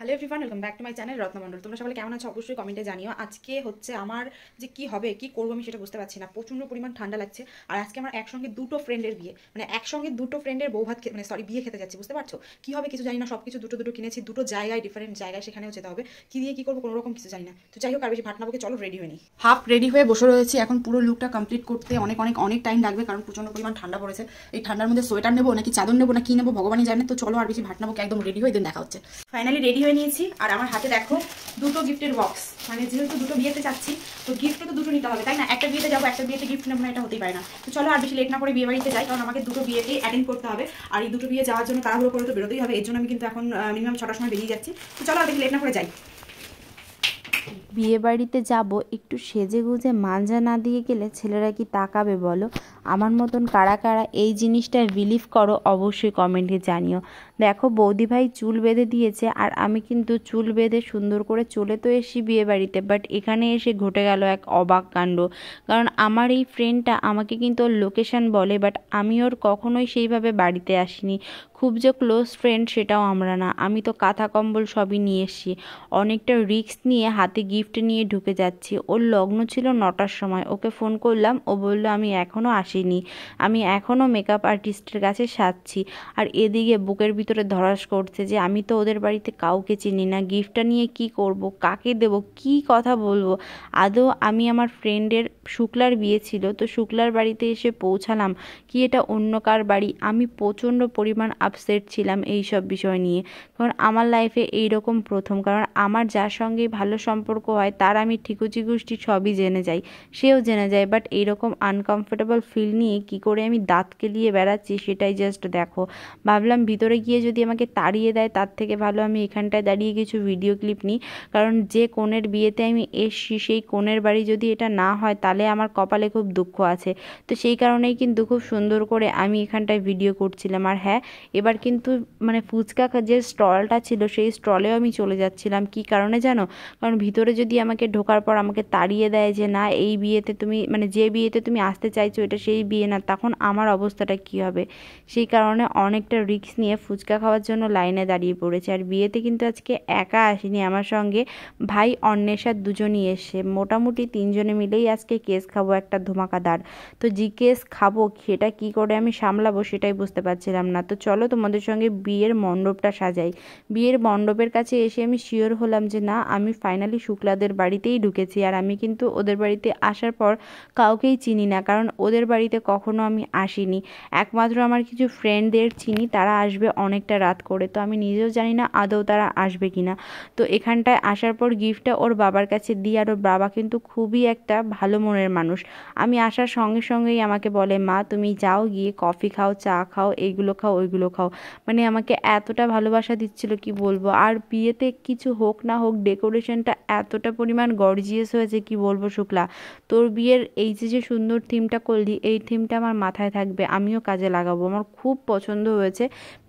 Hello everyone, welcome back to my channel Ratna Mondal. তোমরা সবাই কেমন আছো অবশ্যই কমেন্টে জানিও। আজকে হচ্ছে আমার যে কি হবে কি করবো আমি সেটা বুঝতে পারছি না। প্রচণ্ড পরিমাণ ঠান্ডা লাগছে। আর আজকে আমার একসঙ্গে দুটো ফ্রেন্ডের বিয়ে, মানে একসঙ্গে দুটো ফ্রেন্ডের বউ ভাত মানে সরি বিয়ে খেতে যাচ্ছি, বুঝতে পারছো? কি হবে কিছু জানি না, সব কিছু দুটো দুটো কিনেছি, দুটো জায়গায় ডিফারেন্ট জায়গায়, সেখানেও যেতে হবে। কি দিয়ে কি করবো কোনো রকম কিছু জানি না। তো যাই হোক, আর বেশি ভাটনাবকে, চলো রেডি হয়ে নিই। হাফ রেডি হয়ে বসে রয়েছি, এখন পুরো লুকটা কমপ্লিট করতে অনেক অনেক অনেক টাইম লাগবে, কারণ প্রচণ্ড পরিমাণ ঠান্ডা পড়েছে। এই ঠান্ডার মধ্যে সোয়েটার নেবো নাকি চাদর নেবো না কি নেবো ভগবানই জানে। তো চলো আর বেশি ভাটনাবকে, একদম রেডি হয়ে দিন দেখা হচ্ছে। ফাইনালি রেডি হয়ে নিয়েছি, আর আমার হাতে দেখো দুটো গিফটের বক্স। মানে যেহেতু দুটো বিয়েতে যাচ্ছি, তো গিফটও তো দুটো নিতে হবে, তাই না? একটা বিয়েতে যাবো, একটা বিয়েতে গিফট নেবো না, এটা হতেই পারে না। তো চলো আর বেশি লেট না করে বিয়ে বাড়িতে যাই, কারণ আমাকে দুটো বিয়েতে অ্যাটেন্ড করতে হবে। আর এই দুটো বিয়ে যাওয়ার জন্য তাড়াহুড়ো করে তো বেরোতেই হবে, এর জন্য আমি কিন্তু এখন মিনিমাম 6টার সময় বেরিয়ে যাচ্ছি। তো চলো আর বেশি লেট না করে যাই। বিয়েবাড়িতে যাব, একটু সেজে গুজে মাঞ্জা না দিয়ে গেলে ছেলেরা কি তাকাবে বলো? আমার মতন কারা কারা এই জিনিসটা বিলিভ করো অবশ্যই কমেন্টে জানিও। দেখো বৌদি ভাই চুল বেঁধে দিয়েছে, আর আমি কিন্তু চুল বেঁধে সুন্দর করে চলে তো এসেছি বিয়েবাড়িতে, বাট এখানে এসে ঘটে গেল এক অবাক কাণ্ড। কারণ আমার এই ফ্রেন্ডটা আমাকে কিন্তু ওর লোকেশন বলে, বাট আমি ওর কখনোই সেইভাবে বাড়িতে আসিনি। খুব যে ক্লোজ ফ্রেন্ড সেটাও আমরা না। আমি তো কাঁথা কম্বল সবই নিয়ে এসেছি, অনেকটা রিস্ক নিয়ে হাতে গিফট নিয়ে ঢুকে যাচ্ছি। ওর লগ্ন ছিল 9টার সময়, ওকে ফোন করলাম, ও বললো আমি এখনও আসিনি, আমি এখনও মেকআপ আর্টিস্টের কাছে সাজছি। আর এদিকে বুকের ভিতরে ধরাস করছে যে আমি তো ওদের বাড়িতে কাউকে চিনি না, গিফটটা নিয়ে কি করব, কাকে দেব, কি কথা বলবো। আদৌ আমি আমার ফ্রেন্ডের শুক্লার বিয়ে ছিল, তো শুক্লার বাড়িতে এসে পৌঁছালাম কি এটা অন্য কার বাড়ি। আমি প্রচণ্ড পরিমাণ আপসেট ছিলাম এই সব বিষয় নিয়ে, কারণ আমার লাইফে এইরকম প্রথম। কারণ আমার যার সঙ্গেই ভালো সম্পর্ক হয় তার আমি ঠিকুচি গুষ্টি সবই জেনে যাই, সেও জেনে যায়, বাট এইরকম আনকমফোর্টেবল ফিল নিয়ে কি করে আমি দাঁত কেলিয়ে বেড়াচ্ছি সেটাই জাস্ট দেখো। ভাবলাম ভিতরে গিয়ে যদি আমাকে তাড়িয়ে দেয় তার থেকে ভালো আমি এখানটায় দাঁড়িয়ে কিছু ভিডিও ক্লিপ নিই, কারণ যে কনের বিয়েতে আমি এসছি সেই কনের বাড়ি যদি এটা না হয় তাহলে আমার কপালে খুব দুঃখ আছে। তো সেই কারণেই কিন্তু খুব সুন্দর করে আমি এখানটায় ভিডিও করছিলাম। আর হ্যাঁ, এবার কিন্তু মানে ফুচকা যে স্টলটা ছিল সেই স্টলেও আমি চলে যাচ্ছিলাম। কি কারণে জানো? কারণ ভিতরে যদি আমাকে ঢোকার পর আমাকে তাড়িয়ে দেয় যে না এই বিয়েতে তুমি মানে যে বিয়েতে তুমি আসতে চাইছো এটা সেই বিয়ে না, তখন আমার অবস্থাটা কি হবে। সেই কারণে অনেকটা রিস্ক নিয়ে ফুচকা খাওয়ার জন্য লাইনে দাঁড়িয়ে পড়েছে। আর বিয়েতে কিন্তু আজকে একা আসিনি, আমার সঙ্গে ভাই অন্বেষার দুজনই এসে মোটামুটি 3জনে মিলেই আজকে কেস খাবো একটা ধমাকাদার। তো যে কেস খাবো সেটা কি করে আমি সামলাবো সেটাই বুঝতে পারছিলাম না। তো চলো তোমাদের সঙ্গে বিয়ের মণ্ডপটা সাজাই। বিয়ের মণ্ডপের কাছে এসে আমি শিওর হলাম যে না আমি ফাইনালি শুক্লাদের বাড়িতেই ঢুকেছি। আর আমি কিন্তু ওদের বাড়িতে আসার পর কাউকেই চিনি না, কারণ ওদের বাড়িতে কখনো আমি আসিনি। একমাত্র আমার কিছু ফ্রেন্ডদের চিনি, তারা আসবে অনেকটা রাত করে, তো আমি নিজেও জানি না আদৌ তারা আসবে কি না। তো এখানটায় আসার পর গিফটটা ওর বাবার কাছে দিই, আর ওর বাবা কিন্তু খুবই একটা ভালো মনের মানুষ। আমি আসার সঙ্গে সঙ্গেই আমাকে বলে মা তুমি যাও গিয়ে কফি খাও, চা খাও, এইগুলো খাও ওইগুলো খাও। মানে আমাকে এতটা ভালোবাসা দিচ্ছিল কি বলবো। আর বিয়েতে কিছু হোক না হোক ডেকোরেশনটা এতটা পরিমাণ গর্জিয়াস হয়েছে কি বলবো। শুক্লা, তোর বিয়ের এই যে সুন্দর থিমটা করলি এই থিমটা আমার মাথায় থাকবে, আমিও কাজে লাগাবো। আমার খুব পছন্দ হয়েছে,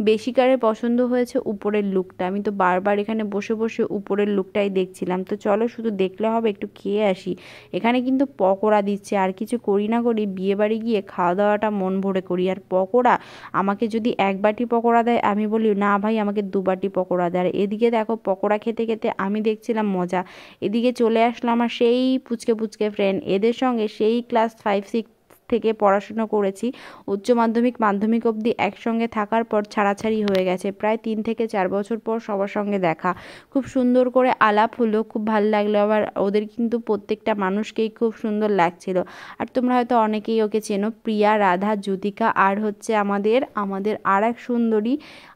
বেশিকারে পছন্দ হয়েছে উপরের লুকটা। আমি তো বারবার এখানে বসে বসে উপরের লুকটাই দেখছিলাম। তো চলো শুধু দেখলে হবে, একটু খেয়ে আসি। এখানে কিন্তু পকোড়া দিচ্ছে, আর কিছু করি না করি বিয়ে বাড়ি গিয়ে খাওয়া দাওয়াটা মন ভরে করি। আর পকোড়া আমাকে যদি এক বাটি পকোড়া দেয় আমি বলি না ভাই আমাকে 2 বাটি পকোড়া দেয়। আর এদিকে দেখো পকোড়া খেতে খেতে আমি দেখছিলাম মজা, এদিকে চলে আসলো আমার সেই পুচকে পুচকে ফ্রেন্ড, এদের সঙ্গে সেই ক্লাস 5-6 থেকে পড়াশুনো করেছি, উচ্চ মাধ্যমিক মাধ্যমিক অবধি একসঙ্গে থাকার পর ছাড়াছাড়ি হয়ে গেছে, প্রায় 3 থেকে 4 বছর পর সবার সঙ্গে দেখা। খুব সুন্দর করে আলাপ হলো, খুব ভালো লাগলো। আবার ওদের কিন্তু প্রত্যেকটা মানুষকেই খুব সুন্দর লাগছিল। আর তোমরা হয়তো অনেকেই ওকে চেনো, প্রিয়া, রাধা, জ্যোতিকা, আর হচ্ছে আমাদের আমাদের আর এক সুন্দরী,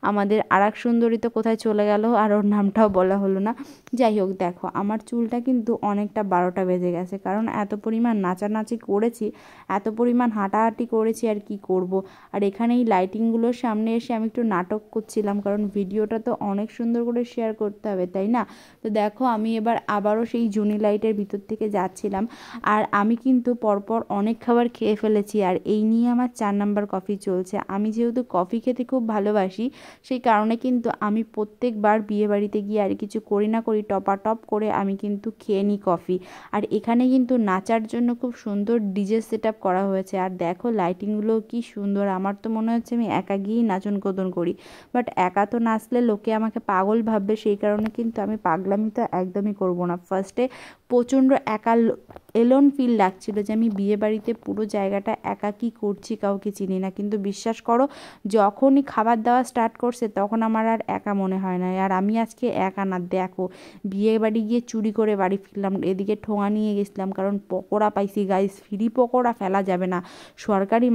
আমাদের আর এক সুন্দরী তো কোথায় চলে গেল আর ওর নামটাও বলা হলো না। যাই হোক, দেখো আমার চুলটা কিন্তু অনেকটা 12টা বেজে গেছে, কারণ এত পরিমাণ নাচানাচি করেছি, এত পরিমাণ হাঁটাহাঁটি করেছি, আর কি করব। আর এখানে এই লাইটিংগুলোর সামনে এসে আমি একটু নাটক করছিলাম, কারণ ভিডিওটা তো অনেক সুন্দর করে শেয়ার করতে হবে, তাই না? তো দেখো আমি এবার আবারও সেই জুনি লাইটের ভিতর থেকে যাচ্ছিলাম। আর আমি কিন্তু পরপর অনেক খাবার খেয়ে ফেলেছি, আর এই নিয়ে আমার 4 নাম্বার কফি চলছে। আমি যেহেতু কফি খেতে খুব ভালোবাসি, সেই কারণে কিন্তু আমি প্রত্যেকবার বিয়ে বাড়িতে গিয়ে আর কিছু করি না করি টপাটপ করে আমি কিন্তু খেয়ে নিই কফি। আর এখানে কিন্তু নাচার জন্য খুব সুন্দর ডিজে সেট আপ করা হয়েছে। আর দেখো লাইটিংগুলো কি সুন্দর, আমার তো মনে হচ্ছে আমি একা গিয়েই নাচন কোদন করি। বাট একা তো নাচলে লোকে আমাকে পাগল ভাববে, সেই কারণে কিন্তু আমি পাগলামি তো একদমই করব না। ফার্স্টে প্রচণ্ড একা এলোন ফিল লাগছিল যে আমি বিয়ে বাড়িতে পুরো জায়গাটা একা কী করছি, কাউকে চিনি না। কিন্তু বিশ্বাস করো যখনই খাবার দাওয়া স্টার্ট করছে তখন আমার আর একা মনে হয় না। আর আমি আজকে একা না, দেখো বিয়ে বাড়ি গিয়ে চুরি করে বাড়ি ফিরলাম, এদিকে ঠোঙা নিয়ে গেছিলাম কারণ পকোড়া পাইছি গাইস। ফ্রি পকোড়া ফেলা যাবে না, সরকারি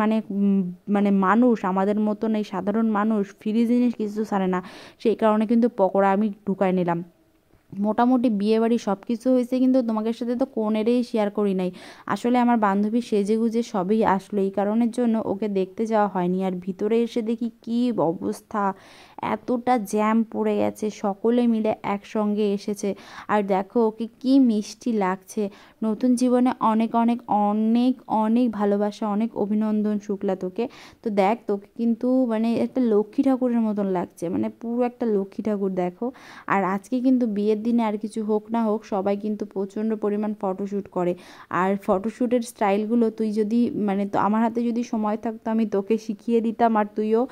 মানে মানুষ আমাদের মতন এই সাধারণ মানুষ ফ্রি জিনিস কিছু ছাড়ে না, সেই কারণে কিন্তু পকোড়া আমি ঢুকায় নিলাম। মোটামুটি বিয়েবাড়ি সব কিছু হয়েছে, কিন্তু তোমাদের সাথে তো কোনেরই শেয়ার করি নাই। আসলে আমার বান্ধবী সেজেগুজে সবই আসলো, এই কারণের জন্য ওকে দেখতে যাওয়া হয়নি। আর ভিতরে এসে দেখি কি অবস্থা, এতটা জ্যাম পড়ে গেছে, সকলে মিলে একসঙ্গে এসেছে। আর দেখো ওকে কি মিষ্টি লাগছে। নতুন জীবনে অনেক অনেক অনেক অনেক ভালোবাসা, অনেক অভিনন্দন শুক্লা তোকে। তো দেখ তোকে কিন্তু মানে একটা লক্ষ্মী ঠাকুরের মতন লাগছে, মানে পুরো একটা লক্ষ্মী ঠাকুর দেখো। আর আজকে কিন্তু বিয়ের দিনে আর কিছু হোক না হোক সবাই কিন্তু প্রচণ্ড পরিমাণ ফটোশ্যুট করে। আর ফটোশ্যুটের স্টাইলগুলো তুই যদি মানে তো আমার হাতে যদি সময় থাকতো আমি তোকে শিখিয়ে দিতাম, আর তুইও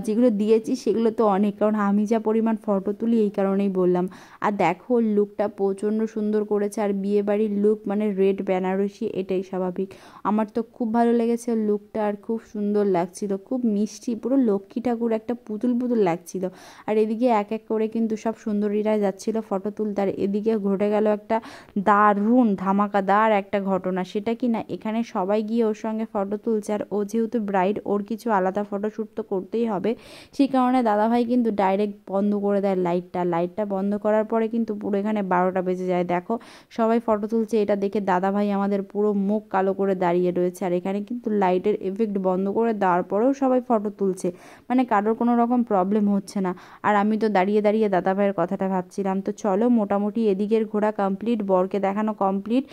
যেগুলো দিয়েছিস সেগুলো তো অনেক, কারণ আমি যা পরিমাণ ফটো তুলি এই কারণেই বললাম। আর দেখো লুকটা প্রচণ্ড সুন্দর করেছে, আর বিয়েবাড়ির লুক মানে রেড বেনারসি, এটাই স্বাভাবিক। আমার তো খুব ভালো লেগেছে লুকটা, আর খুব সুন্দর লাগছিল, খুব মিষ্টি, পুরো লক্ষ্মী ঠাকুর একটা পুতুল পুতুল লাগছিল। আর এদিকে এক এক করে কিন্তু সব সুন্দরীরা যাচ্ছিল ফটো তুলতে। আর এদিকে ঘটে গেল একটা দারুণ ধামাকাদার একটা ঘটনা, সেটা কি না এখানে সবাই গিয়ে ওর সঙ্গে ফটো তুলছে, আর ও যেহেতু ব্রাইড ওর কিছু আলাদা ফটোশ্যুট তো করতেই হবে। সেই কারণে দাদাভাই কিন্তু ডাইরেক্ট বন্ধ করে দেয় লাইটটা বন্ধ করার পরে কিন্তু পুরো এখানে 12টা বেজে যায়। দেখো সবাই ফটো তুলছে, এটা দেখে দাদাভাই আমাদের পুরো মুখ কালো করে দাঁড়িয়ে রয়েছে। আর এখানে কিন্তু লাইটের এফেক্ট বন্ধ করে দেওয়ার পরেও সবাই ফটো তুলছে, মানে কারোর কোনো রকম প্রবলেম হচ্ছে না। আর আমি তো দাঁড়িয়ে দাঁড়িয়ে দাদাভাইয়ের কথাটা ভাবছিলাম। তো চলো মোটামুটি এদিকের ঘোরা কমপ্লিট, বরকে দেখানো কমপ্লিট,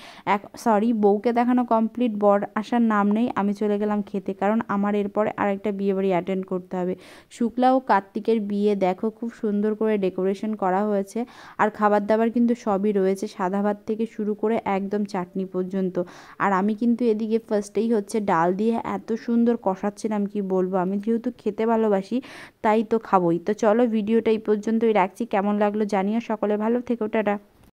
বউকে দেখানো কমপ্লিট, বর আসার নাম নেই। আমি চলে গেলাম খেতে, কারণ আমার এরপরে আরেকটা বিয়েবাড়ি অ্যাটেন্ড করতে হবে। শুক্লা ও কার্তিকের বিয়ে দেখো খুব সুন্দর করে ডেকোরেশন করা হয়েছে। আর খাবার দাবার কিন্তু সবই রয়েছে, সাদা ভাত থেকে শুরু করে একদম চাটনি পর্যন্ত। আর আমি কিন্তু এদিকে ফার্স্টেই হচ্ছে ডাল দিয়ে এত সুন্দর কষাচ্ছিলাম কি বলবো, আমি যেহেতু খেতে ভালোবাসি তাই তো খাবোই। তো চলো ভিডিওটা এই পর্যন্তই রাখছি, কেমন লাগলো জানিও, সকলে ভালো থেকো, টাটা।